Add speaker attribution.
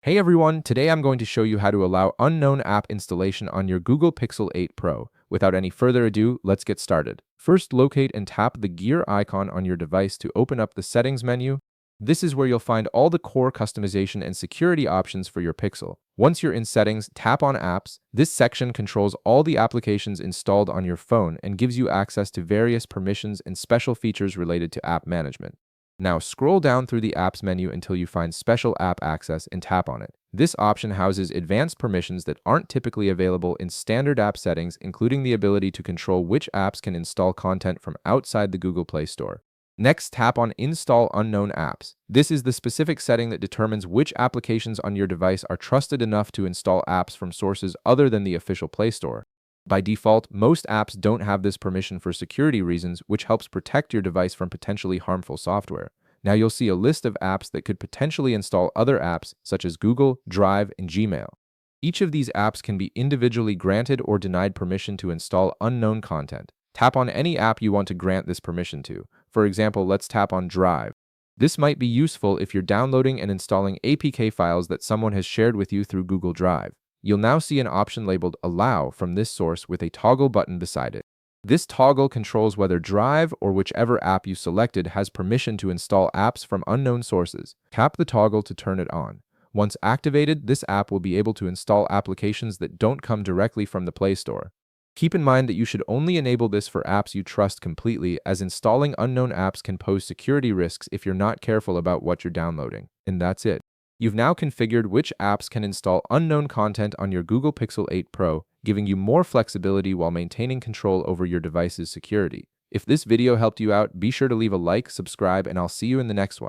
Speaker 1: Hey everyone, today I'm going to show you how to allow unknown app installation on your Google Pixel 8 Pro. Without any further ado, let's get started. First, locate and tap the gear icon on your device to open up the settings menu. This is where you'll find all the core customization and security options for your Pixel. Once you're in settings, tap on apps. This section controls all the applications installed on your phone and gives you access to various permissions and special features related to app management. Now scroll down through the apps menu until you find Special App Access and tap on it. This option houses advanced permissions that aren't typically available in standard app settings, including the ability to control which apps can install content from outside the Google Play Store. Next, tap on Install Unknown Apps. This is the specific setting that determines which applications on your device are trusted enough to install apps from sources other than the official Play Store. By default, most apps don't have this permission for security reasons, which helps protect your device from potentially harmful software. Now you'll see a list of apps that could potentially install other apps, such as Google, Drive, and Gmail. Each of these apps can be individually granted or denied permission to install unknown content. Tap on any app you want to grant this permission to. For example, let's tap on Drive. This might be useful if you're downloading and installing APK files that someone has shared with you through Google Drive. You'll now see an option labeled Allow from this source with a toggle button beside it. This toggle controls whether Drive or whichever app you selected has permission to install apps from unknown sources. Tap the toggle to turn it on. Once activated, this app will be able to install applications that don't come directly from the Play Store. Keep in mind that you should only enable this for apps you trust completely, as installing unknown apps can pose security risks if you're not careful about what you're downloading. And that's it. You've now configured which apps can install unknown content on your Google Pixel 8 Pro, giving you more flexibility while maintaining control over your device's security. If this video helped you out, be sure to leave a like, subscribe, and I'll see you in the next one.